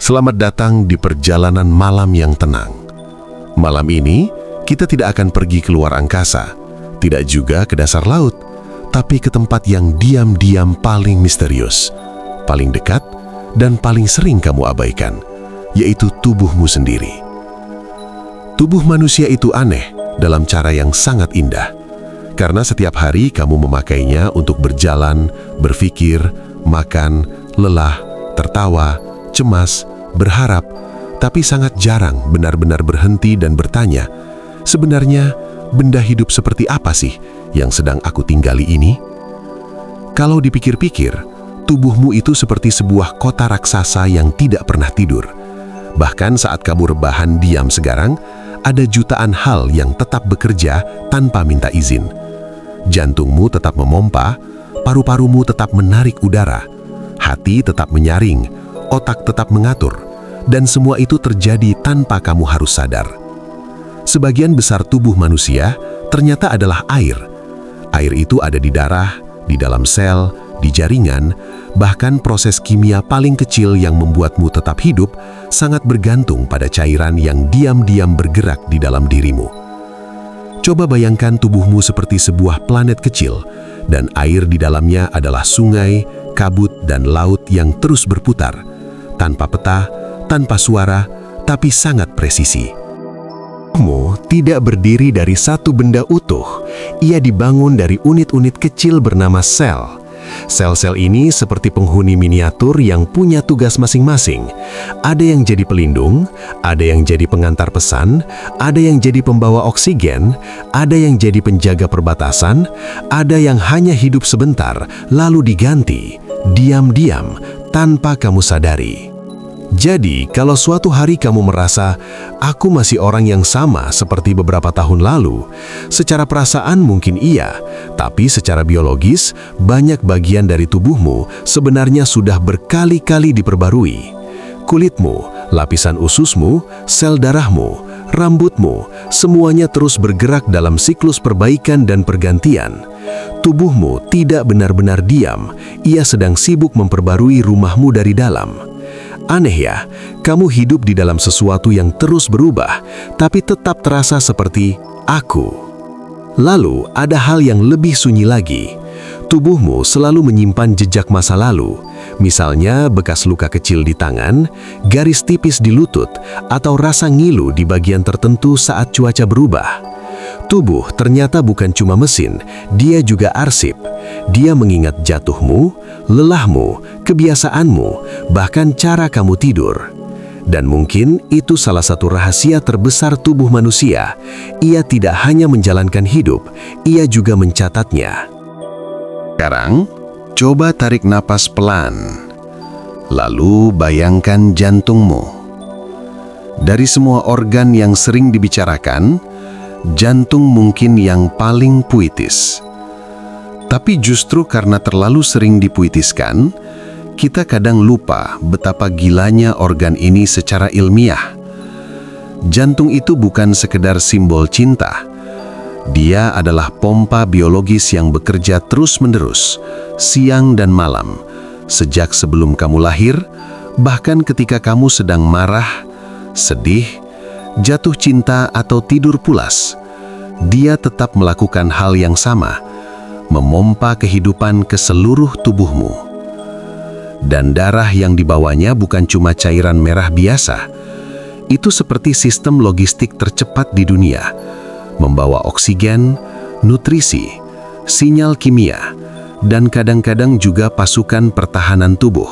Selamat datang di perjalanan malam yang tenang. Malam ini, kita tidak akan pergi keluar angkasa, tidak juga ke dasar laut, tapi ke tempat yang diam-diam paling misterius, paling dekat, dan paling sering kamu abaikan, yaitu tubuhmu sendiri. Tubuh manusia itu aneh dalam cara yang sangat indah, karena setiap hari kamu memakainya untuk berjalan, berpikir, makan, lelah, tertawa, cemas, berharap, tapi sangat jarang benar-benar berhenti dan bertanya, sebenarnya benda hidup seperti apa sih yang sedang aku tinggali ini? Kalau dipikir-pikir, tubuhmu itu seperti sebuah kota raksasa yang tidak pernah tidur. Bahkan saat kamu rebahan diam segarang, ada jutaan hal yang tetap bekerja tanpa minta izin. Jantungmu tetap memompa, paru-parumu tetap menarik udara, hati tetap menyaring, otak tetap mengatur, dan semua itu terjadi tanpa kamu harus sadar. Sebagian besar tubuh manusia ternyata adalah air. Air itu ada di darah, di dalam sel, di jaringan, bahkan proses kimia paling kecil yang membuatmu tetap hidup sangat bergantung pada cairan yang diam-diam bergerak di dalam dirimu. Coba bayangkan tubuhmu seperti sebuah planet kecil, dan air di dalamnya adalah sungai, kabut, dan laut yang terus berputar, tanpa peta, tanpa suara, tapi sangat presisi. Tubuhmu tidak berdiri dari satu benda utuh. Ia dibangun dari unit-unit kecil bernama sel. Sel-sel ini seperti penghuni miniatur yang punya tugas masing-masing. Ada yang jadi pelindung, ada yang jadi pengantar pesan, ada yang jadi pembawa oksigen, ada yang jadi penjaga perbatasan, ada yang hanya hidup sebentar lalu diganti, diam-diam, tanpa kamu sadari. Jadi, kalau suatu hari kamu merasa, aku masih orang yang sama seperti beberapa tahun lalu, secara perasaan mungkin iya, tapi secara biologis, banyak bagian dari tubuhmu sebenarnya sudah berkali-kali diperbarui. Kulitmu, lapisan ususmu, sel darahmu, rambutmu, semuanya terus bergerak dalam siklus perbaikan dan pergantian. Tubuhmu tidak benar-benar diam, ia sedang sibuk memperbarui rumahmu dari dalam. Aneh ya, kamu hidup di dalam sesuatu yang terus berubah, tapi tetap terasa seperti aku. Lalu, ada hal yang lebih sunyi lagi. Tubuhmu selalu menyimpan jejak masa lalu, misalnya bekas luka kecil di tangan, garis tipis di lutut, atau rasa ngilu di bagian tertentu saat cuaca berubah. Tubuh ternyata bukan cuma mesin, dia juga arsip. Dia mengingat jatuhmu, lelahmu, kebiasaanmu, bahkan cara kamu tidur. Dan mungkin itu salah satu rahasia terbesar tubuh manusia. Ia tidak hanya menjalankan hidup, ia juga mencatatnya. Sekarang, coba tarik napas pelan. Lalu bayangkan jantungmu. Dari semua organ yang sering dibicarakan, jantung mungkin yang paling puitis. Tapi justru karena terlalu sering dipuitiskan, kita kadang lupa betapa gilanya organ ini secara ilmiah. Jantung itu bukan sekedar simbol cinta. Dia adalah pompa biologis yang bekerja terus-menerus, siang dan malam, sejak sebelum kamu lahir, bahkan ketika kamu sedang marah, sedih, jatuh cinta atau tidur pulas. Dia tetap melakukan hal yang sama, memompa kehidupan ke seluruh tubuhmu. Dan darah yang dibawanya bukan cuma cairan merah biasa. Itu seperti sistem logistik tercepat di dunia, membawa oksigen, nutrisi, sinyal kimia, dan kadang-kadang juga pasukan pertahanan tubuh.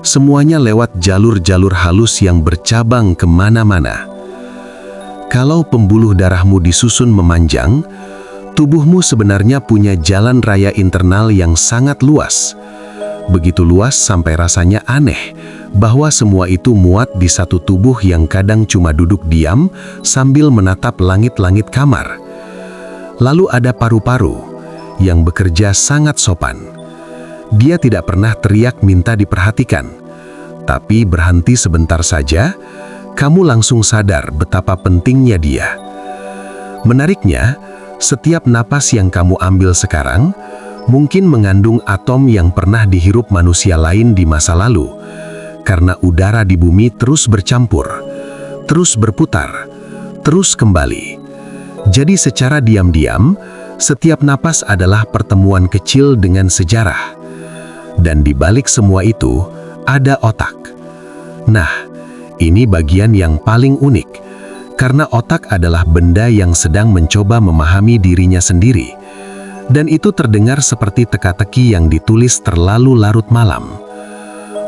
Semuanya lewat jalur-jalur halus yang bercabang kemana-mana. Kalau pembuluh darahmu disusun memanjang, tubuhmu sebenarnya punya jalan raya internal yang sangat luas. Begitu luas sampai rasanya aneh bahwa semua itu muat di satu tubuh yang kadang cuma duduk diam sambil menatap langit-langit kamar. Lalu ada paru-paru yang bekerja sangat sopan. Dia tidak pernah teriak minta diperhatikan, tapi berhenti sebentar saja, kamu langsung sadar betapa pentingnya dia. Menariknya, setiap napas yang kamu ambil sekarang mungkin mengandung atom yang pernah dihirup manusia lain di masa lalu. karena udara di bumi terus bercampur, terus berputar, terus kembali. Jadi secara diam-diam, setiap napas adalah pertemuan kecil dengan sejarah. Dan di balik semua itu, ada otak. Nah, ini bagian yang paling unik, karena otak adalah benda yang sedang mencoba memahami dirinya sendiri. Dan itu terdengar seperti teka-teki yang ditulis terlalu larut malam.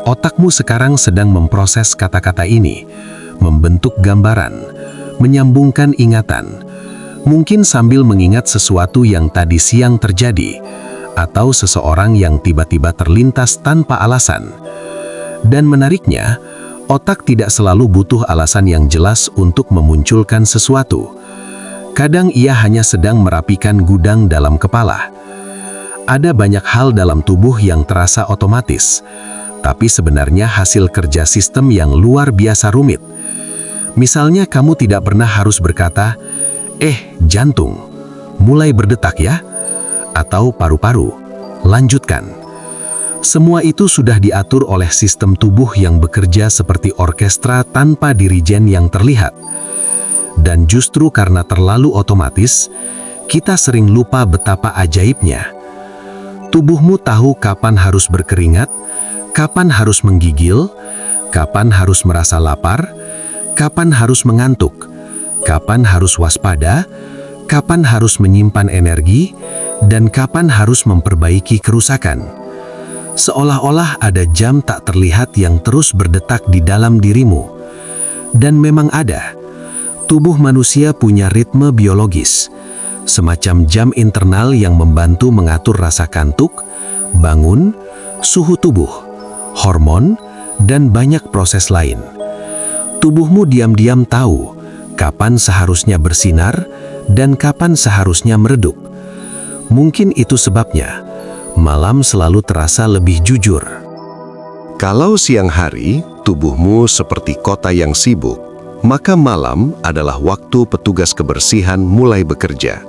Otakmu sekarang sedang memproses kata-kata ini, membentuk gambaran, menyambungkan ingatan, mungkin sambil mengingat sesuatu yang tadi siang terjadi, atau seseorang yang tiba-tiba terlintas tanpa alasan. Dan menariknya, otak tidak selalu butuh alasan yang jelas untuk memunculkan sesuatu. Kadang ia hanya sedang merapikan gudang dalam kepala. Ada banyak hal dalam tubuh yang terasa otomatis, tapi sebenarnya hasil kerja sistem yang luar biasa rumit. Misalnya kamu tidak pernah harus berkata, jantung, mulai berdetak ya, atau paru-paru, lanjutkan. Semua itu sudah diatur oleh sistem tubuh yang bekerja seperti orkestra tanpa dirijen yang terlihat. Dan justru karena terlalu otomatis, kita sering lupa betapa ajaibnya. Tubuhmu tahu kapan harus berkeringat, kapan harus menggigil, kapan harus merasa lapar, kapan harus mengantuk, kapan harus waspada, kapan harus menyimpan energi, dan kapan harus memperbaiki kerusakan. Seolah-olah ada jam tak terlihat yang terus berdetak di dalam dirimu. Dan memang ada. Tubuh manusia punya ritme biologis, semacam jam internal yang membantu mengatur rasa kantuk, bangun, suhu tubuh, hormon, dan banyak proses lain. Tubuhmu diam-diam tahu kapan seharusnya bersinar dan kapan seharusnya meredup. Mungkin itu sebabnya malam selalu terasa lebih jujur. Kalau siang hari, tubuhmu seperti kota yang sibuk, maka malam adalah waktu petugas kebersihan mulai bekerja.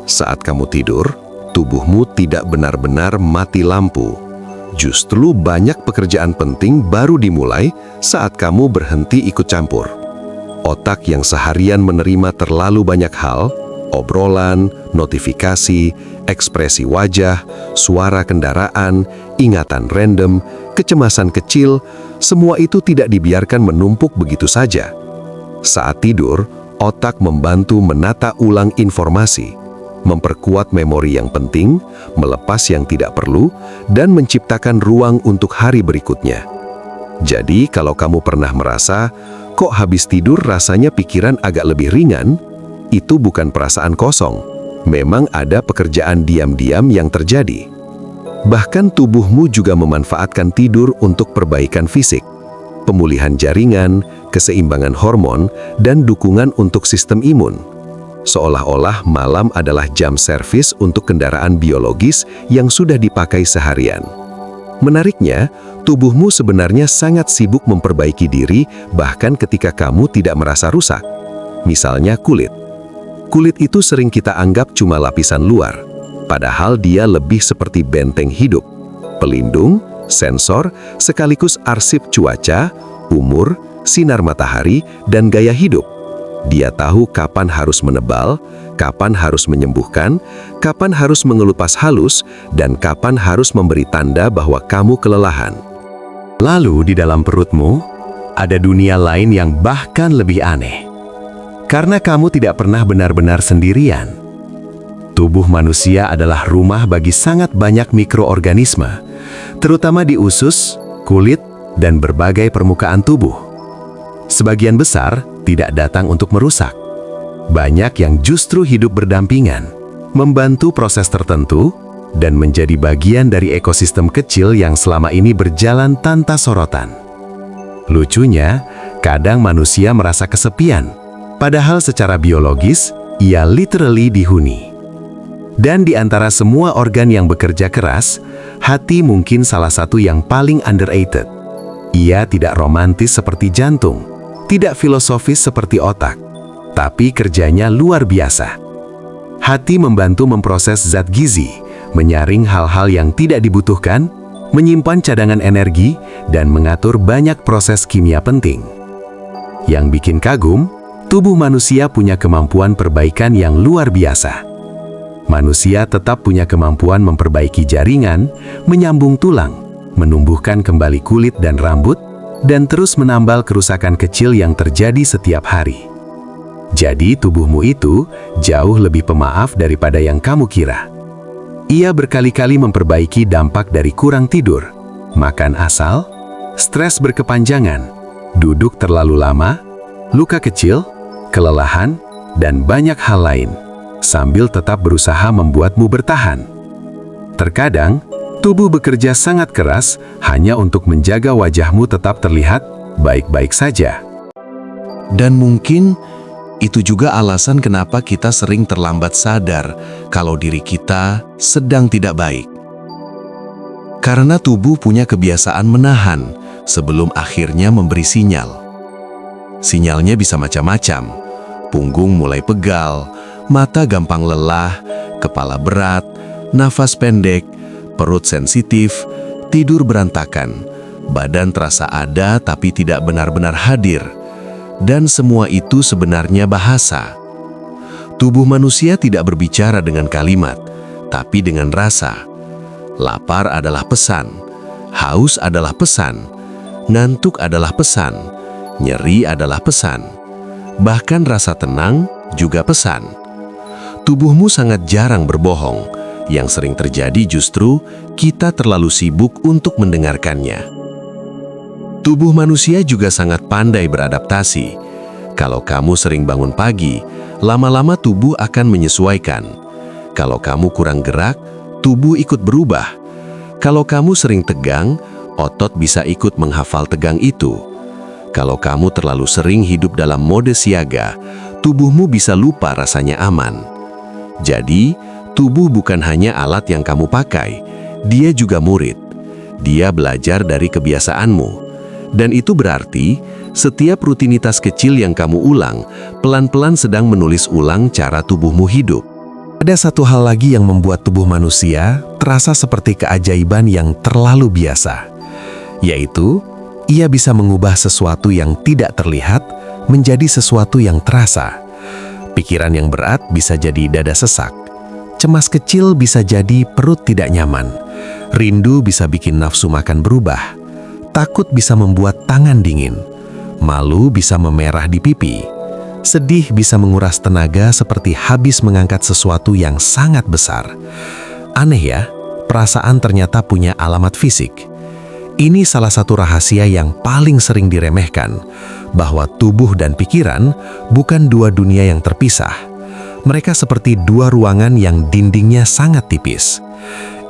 Saat kamu tidur, tubuhmu tidak benar-benar mati lampu. Justru banyak pekerjaan penting baru dimulai saat kamu berhenti ikut campur. Otak yang seharian menerima terlalu banyak hal, obrolan, notifikasi, ekspresi wajah, suara kendaraan, ingatan random, kecemasan kecil, semua itu tidak dibiarkan menumpuk begitu saja. Saat tidur, otak membantu menata ulang informasi, memperkuat memori yang penting, melepas yang tidak perlu, dan menciptakan ruang untuk hari berikutnya. Jadi, kalau kamu pernah merasa, kok habis tidur rasanya pikiran agak lebih ringan, itu bukan perasaan kosong. Memang ada pekerjaan diam-diam yang terjadi. Bahkan tubuhmu juga memanfaatkan tidur untuk perbaikan fisik, pemulihan jaringan, keseimbangan hormon, dan dukungan untuk sistem imun. Seolah-olah malam adalah jam servis untuk kendaraan biologis yang sudah dipakai seharian. Menariknya, tubuhmu sebenarnya sangat sibuk memperbaiki diri bahkan ketika kamu tidak merasa rusak. Misalnya kulit. Kulit itu sering kita anggap cuma lapisan luar, padahal dia lebih seperti benteng hidup, pelindung, sensor, sekaligus arsip cuaca, umur, sinar matahari, dan gaya hidup. Dia tahu kapan harus menebal, kapan harus menyembuhkan, kapan harus mengelupas halus, dan kapan harus memberi tanda bahwa kamu kelelahan. Lalu di dalam perutmu, ada dunia lain yang bahkan lebih aneh. Karena kamu tidak pernah benar-benar sendirian. Tubuh manusia adalah rumah bagi sangat banyak mikroorganisme, terutama di usus, kulit, dan berbagai permukaan tubuh. Sebagian besar tidak datang untuk merusak. Banyak yang justru hidup berdampingan, membantu proses tertentu, dan menjadi bagian dari ekosistem kecil yang selama ini berjalan tanpa sorotan. Lucunya, kadang manusia merasa kesepian, padahal secara biologis, ia literally dihuni. Dan di antara semua organ yang bekerja keras, hati mungkin salah satu yang paling underrated. Ia tidak romantis seperti jantung, tidak filosofis seperti otak, tapi kerjanya luar biasa. Hati membantu memproses zat gizi, menyaring hal-hal yang tidak dibutuhkan, menyimpan cadangan energi, dan mengatur banyak proses kimia penting. Yang bikin kagum, tubuh manusia punya kemampuan perbaikan yang luar biasa. Manusia tetap punya kemampuan memperbaiki jaringan, menyambung tulang, menumbuhkan kembali kulit dan rambut, dan terus menambal kerusakan kecil yang terjadi setiap hari. Jadi tubuhmu itu jauh lebih pemaaf daripada yang kamu kira. Ia berkali-kali memperbaiki dampak dari kurang tidur, makan asal, stres berkepanjangan, duduk terlalu lama, luka kecil, kelelahan, dan banyak hal lain, sambil tetap berusaha membuatmu bertahan. Terkadang, tubuh bekerja sangat keras hanya untuk menjaga wajahmu tetap terlihat baik-baik saja. Dan mungkin itu juga alasan kenapa kita sering terlambat sadar kalau diri kita sedang tidak baik. Karena tubuh punya kebiasaan menahan sebelum akhirnya memberi sinyal. Sinyalnya bisa macam-macam. Punggung mulai pegal, mata gampang lelah, kepala berat, nafas pendek, perut sensitif, tidur berantakan, badan terasa ada tapi tidak benar-benar hadir. Dan semua itu sebenarnya bahasa. Tubuh manusia tidak berbicara dengan kalimat, tapi dengan rasa. Lapar adalah pesan, haus adalah pesan, ngantuk adalah pesan, nyeri adalah pesan. Bahkan rasa tenang juga pesan. Tubuhmu sangat jarang berbohong. Yang sering terjadi justru kita terlalu sibuk untuk mendengarkannya. Tubuh manusia juga sangat pandai beradaptasi. Kalau kamu sering bangun pagi, lama-lama tubuh akan menyesuaikan. Kalau kamu kurang gerak, tubuh ikut berubah. Kalau kamu sering tegang, otot bisa ikut menghafal tegang itu. Kalau kamu terlalu sering hidup dalam mode siaga, tubuhmu bisa lupa rasanya aman. Jadi, tubuh bukan hanya alat yang kamu pakai, dia juga murid. Dia belajar dari kebiasaanmu. Dan itu berarti, setiap rutinitas kecil yang kamu ulang, pelan-pelan sedang menulis ulang cara tubuhmu hidup. Ada satu hal lagi yang membuat tubuh manusia terasa seperti keajaiban yang terlalu biasa, yaitu ia bisa mengubah sesuatu yang tidak terlihat menjadi sesuatu yang terasa. Pikiran yang berat bisa jadi dada sesak, cemas kecil bisa jadi perut tidak nyaman, rindu bisa bikin nafsu makan berubah, takut bisa membuat tangan dingin, malu bisa memerah di pipi, sedih bisa menguras tenaga seperti habis mengangkat sesuatu yang sangat besar. Aneh ya, perasaan ternyata punya alamat fisik. Ini salah satu rahasia yang paling sering diremehkan, bahwa tubuh dan pikiran bukan dua dunia yang terpisah. Mereka seperti dua ruangan yang dindingnya sangat tipis.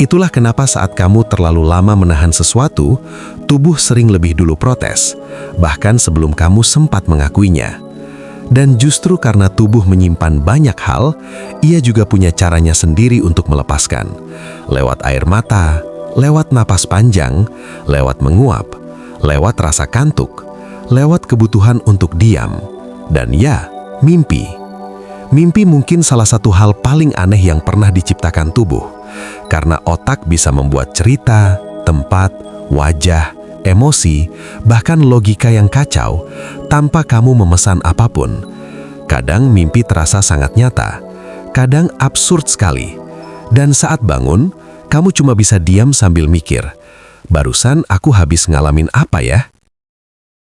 Itulah kenapa saat kamu terlalu lama menahan sesuatu, tubuh sering lebih dulu protes, bahkan sebelum kamu sempat mengakuinya. Dan justru karena tubuh menyimpan banyak hal, ia juga punya caranya sendiri untuk melepaskan. Lewat air mata, lewat napas panjang, lewat menguap, lewat rasa kantuk, lewat kebutuhan untuk diam, dan ya, mimpi. Mimpi mungkin salah satu hal paling aneh yang pernah diciptakan tubuh. Karena otak bisa membuat cerita, tempat, wajah, emosi, bahkan logika yang kacau tanpa kamu memesan apapun. Kadang mimpi terasa sangat nyata, kadang absurd sekali. Dan saat bangun, kamu cuma bisa diam sambil mikir, barusan aku habis ngalamin apa ya?